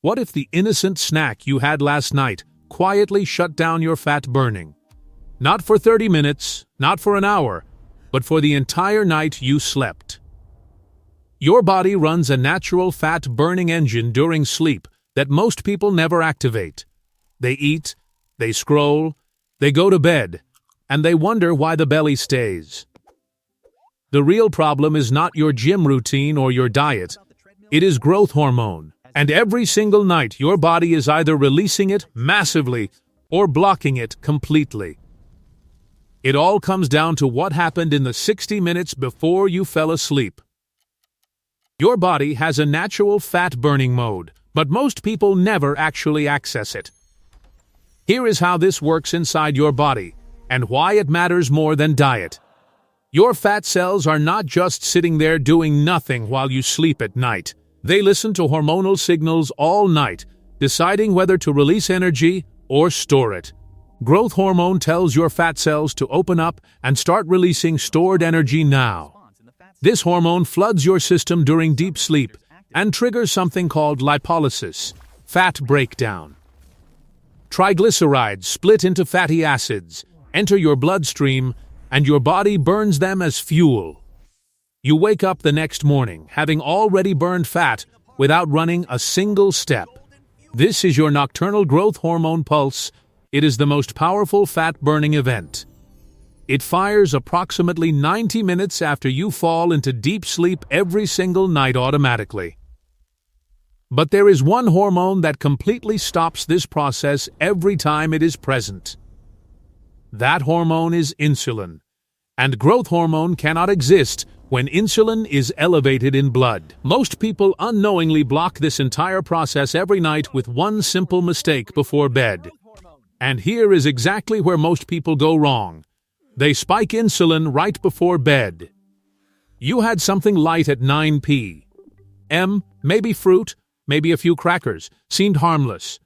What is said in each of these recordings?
What if the innocent snack you had last night quietly shut down your fat burning? Not for 30 minutes, not for an hour, but for the entire night you slept. Your body runs a natural fat-burning engine during sleep that most people never activate. They eat, they scroll, they go to bed, and they wonder why the belly stays. The real problem is not your gym routine or your diet. It is growth hormone, and every single night your body is either releasing it massively or blocking it completely. It all comes down to what happened in the 60 minutes before you fell asleep. Your body has a natural fat-burning mode, but most people never actually access it. Here is how this works inside your body, and why it matters more than diet. Your fat cells are not just sitting there doing nothing while you sleep at night. They listen to hormonal signals all night, deciding whether to release energy or store it. Growth hormone tells your fat cells to open up and start releasing stored energy now. This hormone floods your system during deep sleep and triggers something called lipolysis, fat breakdown. Triglycerides split into fatty acids, enter your bloodstream, and your body burns them as fuel. You wake up the next morning having already burned fat without running a single step. This is your nocturnal growth hormone pulse. It is the most powerful fat-burning event. It fires approximately 90 minutes after you fall into deep sleep every single night automatically. But there is one hormone that completely stops this process every time it is present. That hormone is insulin, and growth hormone cannot exist when insulin is elevated in blood. Most people unknowingly block this entire process every night with one simple mistake before bed. And here is exactly where most people go wrong. They spike insulin right before bed. You had something light at 9 p.m., maybe fruit, maybe a few crackers, seemed harmless.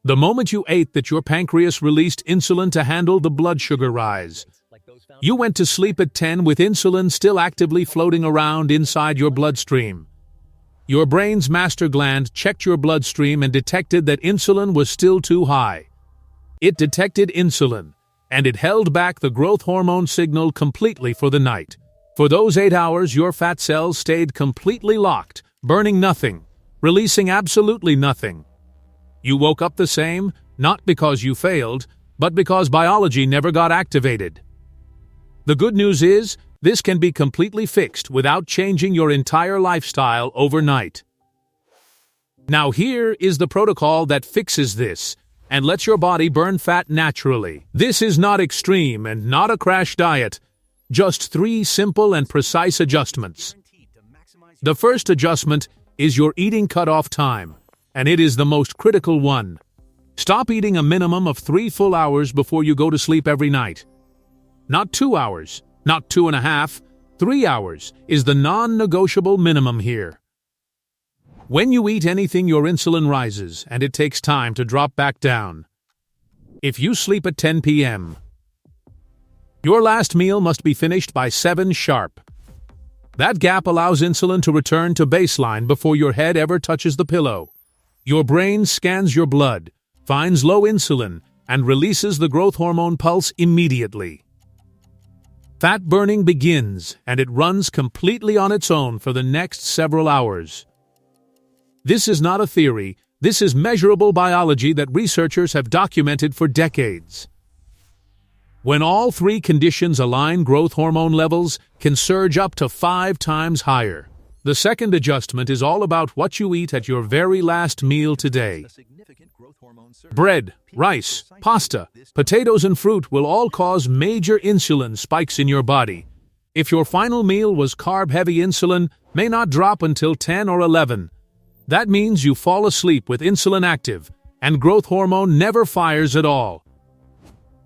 The moment you ate that, your pancreas released insulin to handle the blood sugar rise. You went to sleep at 10 with insulin still actively floating around inside your bloodstream. Your brain's master gland checked your bloodstream and detected that insulin was still too high. It detected insulin, and it held back the growth hormone signal completely for the night. For those 8 hours, your fat cells stayed completely locked, burning nothing, releasing absolutely nothing. You woke up the same, not because you failed, but because biology never got activated. The good news is, this can be completely fixed without changing your entire lifestyle overnight. Now here is the protocol that fixes this and lets your body burn fat naturally. This is not extreme and not a crash diet, just 3 simple and precise adjustments. The first adjustment is your eating cutoff time, and it is the most critical one. Stop eating a minimum of 3 full hours before you go to sleep every night. Not 2 hours, not 2.5, 3 hours is the non-negotiable minimum here. When you eat anything, your insulin rises, and it takes time to drop back down. If you sleep at 10 p.m., your last meal must be finished by 7 sharp. That gap allows insulin to return to baseline before your head ever touches the pillow. Your brain scans your blood, finds low insulin, and releases the growth hormone pulse immediately. Fat burning begins, and it runs completely on its own for the next several hours. This is not a theory, this is measurable biology that researchers have documented for decades. When all 3 conditions align, growth hormone levels can surge up to 5 times higher. The second adjustment is all about what you eat at your very last meal today. Bread, rice, pasta, potatoes, and fruit will all cause major insulin spikes in your body. If your final meal was carb-heavy, insulin may not drop until 10 or 11. That means you fall asleep with insulin active, and growth hormone never fires at all.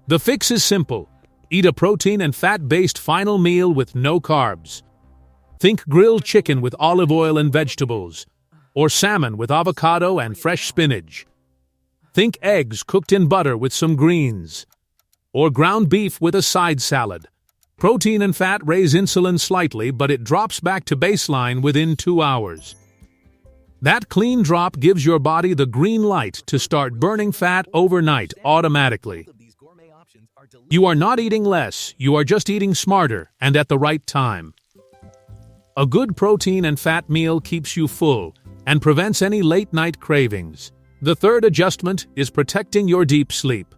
The fix is simple. Eat a protein and fat-based final meal with no carbs. Think grilled chicken with olive oil and vegetables, or salmon with avocado and fresh spinach. Think eggs cooked in butter with some greens, or ground beef with a side salad. Protein and fat raise insulin slightly, but it drops back to baseline within 2 hours. That clean drop gives your body the green light to start burning fat overnight automatically. You are not eating less, you are just eating smarter and at the right time. A good protein and fat meal keeps you full and prevents any late-night cravings. The third adjustment is protecting your deep sleep,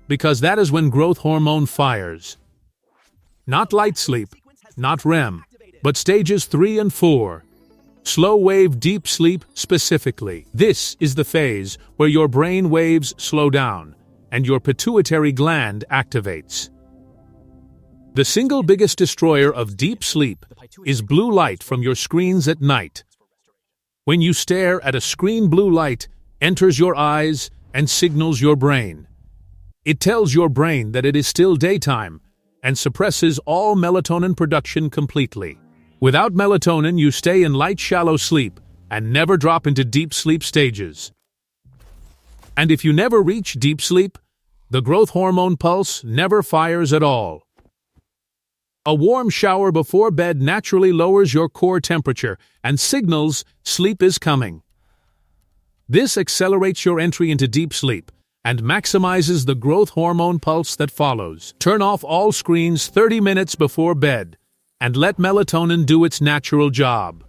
because that is when growth hormone fires. Not light sleep, not REM, but stages 3 and 4. Slow-wave deep sleep specifically. This is the phase where your brain waves slow down and your pituitary gland activates. The single biggest destroyer of deep sleep is blue light from your screens at night. When you stare at a screen, blue light enters your eyes and signals your brain. It tells your brain that it is still daytime and suppresses all melatonin production completely. Without melatonin, you stay in light, shallow sleep and never drop into deep sleep stages. And if you never reach deep sleep, the growth hormone pulse never fires at all. A warm shower before bed naturally lowers your core temperature and signals sleep is coming. This accelerates your entry into deep sleep and maximizes the growth hormone pulse that follows. Turn off all screens 30 minutes before bed and let melatonin do its natural job.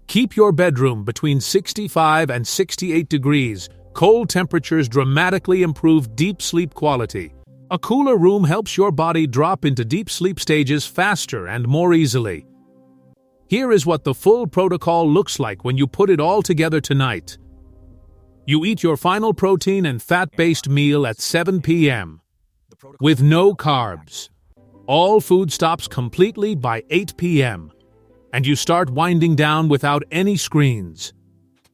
Keep your bedroom between 65 and 68 degrees. Cold temperatures dramatically improve deep sleep quality. A cooler room helps your body drop into deep sleep stages faster and more easily. Here is what the full protocol looks like when you put it all together tonight. You eat your final protein and fat-based meal at 7 p.m. with no carbs. All food stops completely by 8 p.m. and you start winding down without any screens.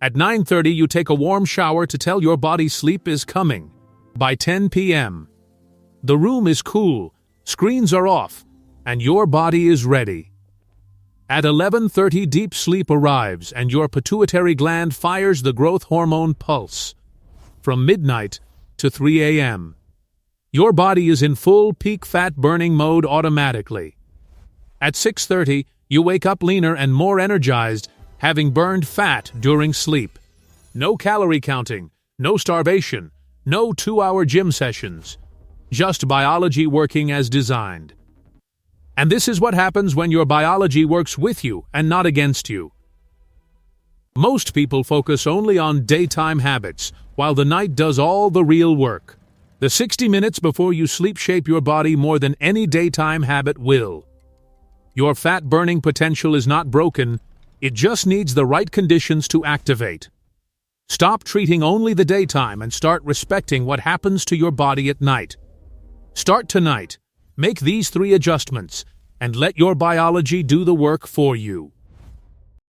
At 9:30, you take a warm shower to tell your body sleep is coming. By 10 p.m., the room is cool, screens are off, and your body is ready. At 11:30, deep sleep arrives and your pituitary gland fires the growth hormone pulse. From midnight to 3 a.m., your body is in full peak fat-burning mode automatically. At 6:30, you wake up leaner and more energized, having burned fat during sleep. No calorie counting, no starvation, no 2-hour gym sessions. Just biology working as designed. And this is what happens when your biology works with you and not against you. Most people focus only on daytime habits, while the night does all the real work. The 60 minutes before you sleep shape your body more than any daytime habit will. Your fat-burning potential is not broken, it just needs the right conditions to activate. Stop treating only the daytime and start respecting what happens to your body at night. Start tonight. Make these 3 adjustments and let your biology do the work for you.